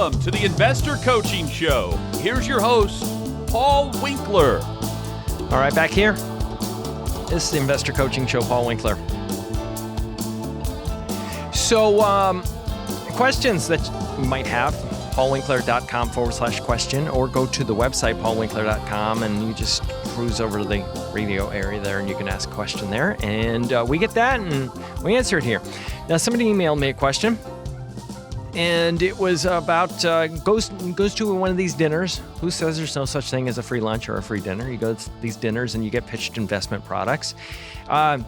Welcome to the Investor Coaching Show. Here's your host, Paul Winkler. All right, back here. This is the Investor Coaching Show, Paul Winkler. So, questions that you might have, paulwinkler.com/question, or go to the website, paulwinkler.com, and you just cruise over to the radio area there, and you can ask a question there. And we get that, and we answer it here. Now, somebody emailed me a question. And it was about, goes to one of these dinners. Who says there's no such thing as a free lunch or a free dinner? You go to these dinners and you get pitched investment products. In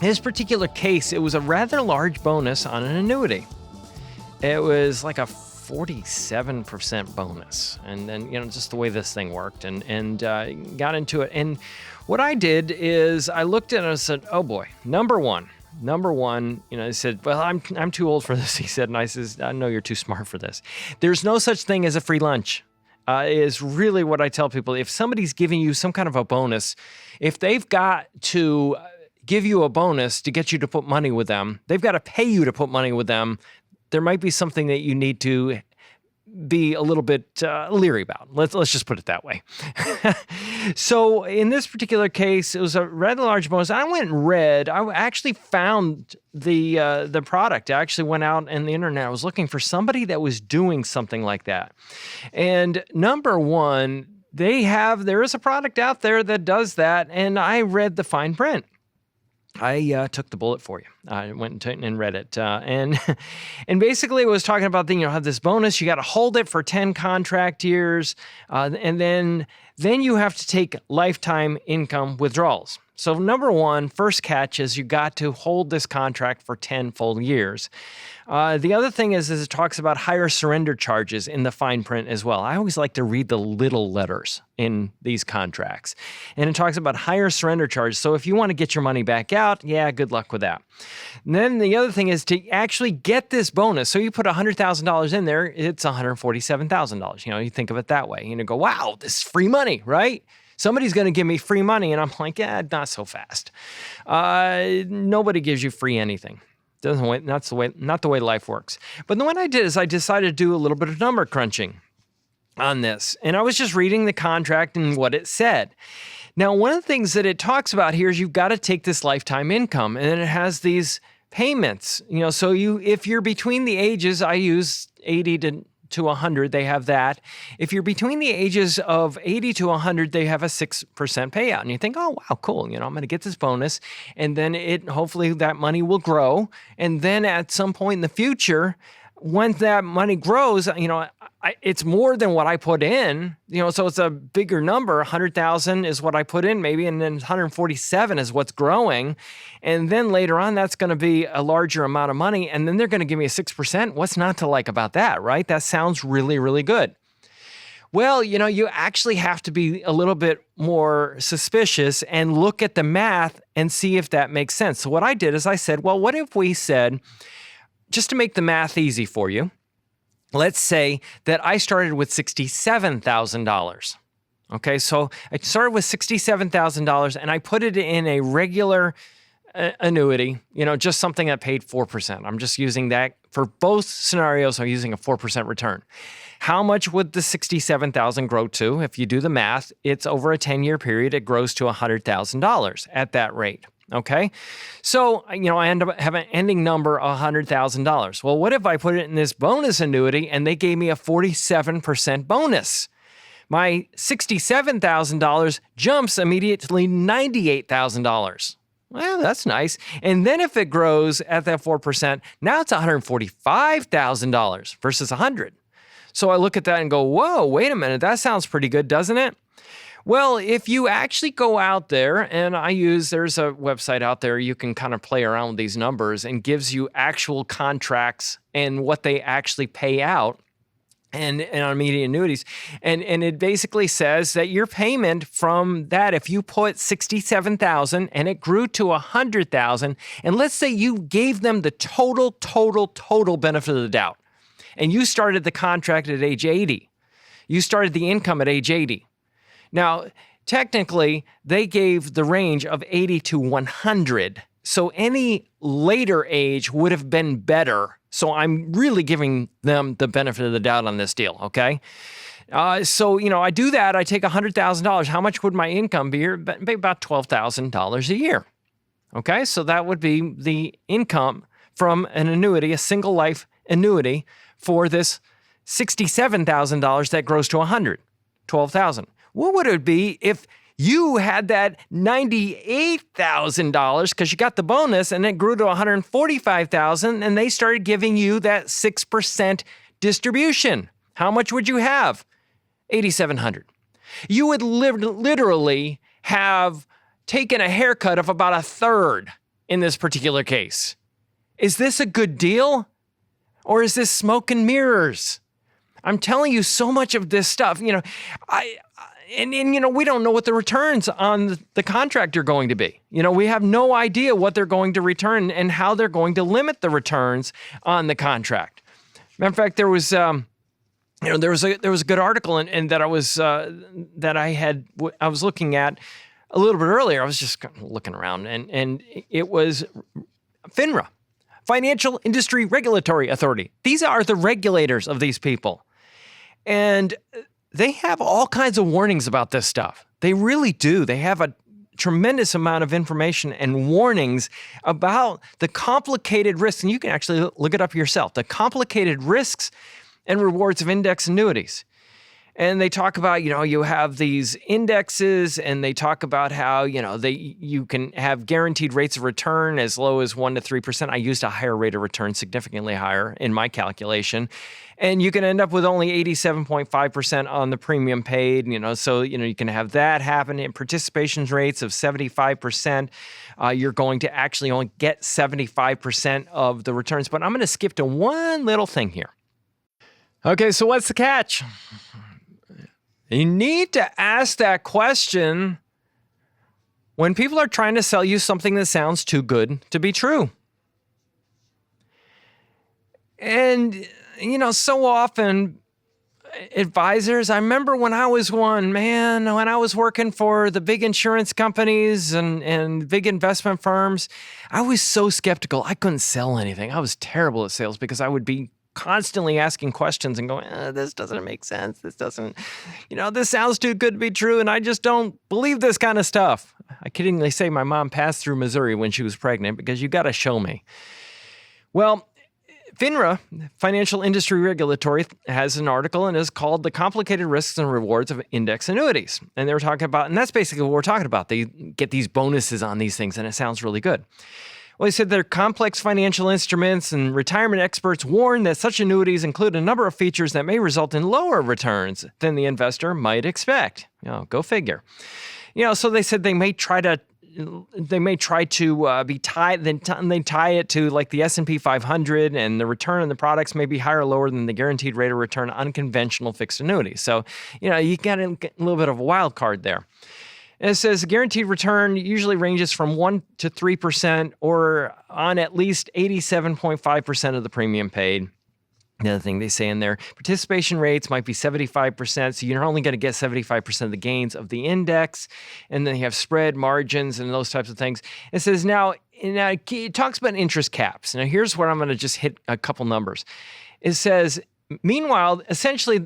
this particular case, it was a rather large bonus on an annuity. It was like a 47% bonus. And then, just the way this thing worked, and got into it. And what I did is I looked at it and said, oh boy, number one, he said, well, I'm too old for this, he said. And I says, I know you're too smart for this. There's no such thing as a free lunch, is really what I tell people. If somebody's giving you some kind of a bonus, if they've got to give you a bonus to get you to put money with them, they've got to pay you to put money with them, there might be something that you need to be a little bit leery about. Let's just put it that way. So in this particular case, it was a rather large bonus. I went and read. I actually found the product. I actually went out on the internet. I was looking for somebody that was doing something like that. And number one, there is a product out there that does that. And I read the fine print. I took the bullet for you. I went and read it. And basically it was talking about, have this bonus. You got to hold it for 10 contract years. And then you have to take lifetime income withdrawals. So number one, first catch is you got to hold this contract for 10 full years. The other thing is it talks about higher surrender charges in the fine print as well. I always like to read the little letters in these contracts. And it talks about higher surrender charges. So if you want to get your money back out, good luck with that. And then the other thing is to actually get this bonus. So you put $100,000 in there, it's $147,000. You think of it that way. You go, wow, this is free money, right? Somebody's going to give me free money. And I'm like, not so fast. Nobody gives you free anything. Not the way life works. But then what I did is I decided to do a little bit of number crunching on this. And I was just reading the contract and what it said. Now, one of the things that it talks about here is you've got to take this lifetime income, and then it has these payments. So if you're between the ages, I use 80 to 100, they have that. If you're between the ages of 80 to 100, they have a 6% payout. And you think, oh, wow, cool. I'm going to get this bonus. And then hopefully that money will grow. And then at some point in the future, once that money grows, it's more than what I put in, so it's a bigger number. 100,000 is what I put in maybe, and then 147 is what's growing. And then later on, that's going to be a larger amount of money. And then they're going to give me a 6%. What's not to like about that, right? That sounds really, really good. Well, you actually have to be a little bit more suspicious and look at the math and see if that makes sense. So what I did is I said, well, what if we said, just to make the math easy for you, let's say that I started with $67,000. Okay, so I started with $67,000 and I put it in a regular annuity, just something that paid 4%. I'm just using that for both scenarios. I'm using a 4% return. How much would the $67,000 grow to? If you do the math, it's over a 10-year period. It grows to $100,000 at that rate. Okay, so, I end up having an ending number of $100,000. Well, what if I put it in this bonus annuity and they gave me a 47% bonus? My $67,000 jumps immediately $98,000. Well, that's nice. And then if it grows at that 4%, now it's $145,000 versus $100,000. So I look at that and go, whoa, wait a minute, that sounds pretty good, doesn't it? Well, if you actually go out there, and there's a website out there, you can kind of play around with these numbers and gives you actual contracts and what they actually pay out and on immediate annuities. And it basically says that your payment from that, if you put $67,000 and it grew to $100,000, and let's say you gave them the total benefit of the doubt, and you started the contract at age 80, you started the income at age 80. Now, technically, they gave the range of 80 to 100 So any later age would have been better. So I'm really giving them the benefit of the doubt on this deal, okay? So, I do that. I take $100,000. How much would my income be? Be about $12,000 a year. Okay, so that would be the income from an annuity, a single life annuity for this $67,000 that grows to $12,000. What would it be if you had that $98,000 because you got the bonus and it grew to $145,000 and they started giving you that 6% distribution? How much would you have? $8,700. You would literally have taken a haircut of about a third in this particular case. Is this a good deal? Or is this smoke and mirrors? I'm telling you so much of this stuff. We don't know what the returns on the contract are going to be. We have no idea what they're going to return and how they're going to limit the returns on the contract. Matter of fact, there was a good article and that I was looking at a little bit earlier. I was just looking around and it was FINRA, Financial Industry Regulatory Authority. These are the regulators of these people. And they have all kinds of warnings about this stuff. They really do. They have a tremendous amount of information and warnings about the complicated risks. And you can actually look it up yourself. The complicated risks and rewards of index annuities. And they talk about, you have these indexes and they talk about how, you can have guaranteed rates of return as low as 1% to 3%. I used a higher rate of return, significantly higher in my calculation. And you can end up with only 87.5% on the premium paid, so, you can have that happen in participation rates of 75%. You're going to actually only get 75% of the returns. But I'm going to skip to one little thing here. Okay, so what's the catch? You need to ask that question when people are trying to sell you something that sounds too good to be true. And, so often advisors, I remember when I was when I was working for the big insurance companies and big investment firms, I was so skeptical. I couldn't sell anything. I was terrible at sales because I would be constantly asking questions and going, this doesn't make sense. This doesn't, this sounds too good to be true. And I just don't believe this kind of stuff. I kiddingly say my mom passed through Missouri when she was pregnant because you got to show me. Well, FINRA, Financial Industry Regulatory, has an article and is called The Complicated Risks and Rewards of Index Annuities. And they were talking about, and that's basically what we're talking about. They get these bonuses on these things and it sounds really good. Well, he said they're complex financial instruments and retirement experts warn that such annuities include a number of features that may result in lower returns than the investor might expect. Go figure. So they said they may try to be tied, then they tie it to like the S&P 500 and the return on the products may be higher or lower than the guaranteed rate of return on conventional fixed annuities. So, you got a little bit of a wild card there. And it says the guaranteed return usually ranges from 1% to 3% or on at least 87.5% of the premium paid. The other thing they say in there, participation rates might be 75%, so you're only going to get 75% of the gains of the index. And then you have spread margins and those types of things. It says now it talks about interest caps. Now here's where I'm going to just hit a couple numbers. It says, meanwhile, essentially,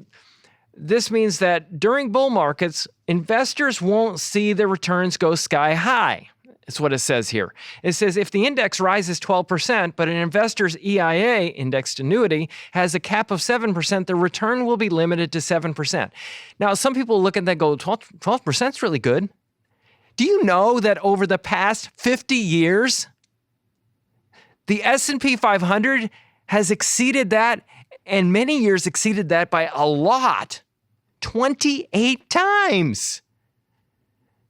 this means that during bull markets, investors won't see their returns go sky high. That's what it says here. It says if the index rises 12%, but an investor's EIA, indexed annuity, has a cap of 7%, the return will be limited to 7%. Now, some people look at that and go, 12% is really good. Do you know that over the past 50 years, the S&P 500 has exceeded that, and many years exceeded that by a lot, 28 times.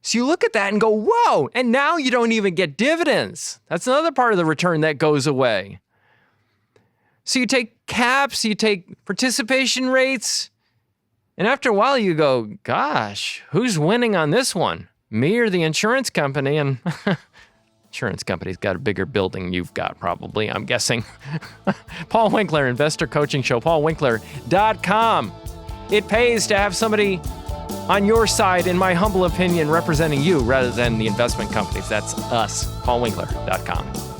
So you look at that and go, whoa, and now you don't even get dividends. That's another part of the return that goes away. So you take caps, you take participation rates, and after a while you go, gosh, who's winning on this one? Me or the insurance company? And insurance company's got a bigger building you've got, probably, I'm guessing. Paul Winkler, Investor Coaching Show, paulwinkler.com. It pays to have somebody on your side, in my humble opinion, representing you rather than the investment companies. That's us, paulwinkler.com.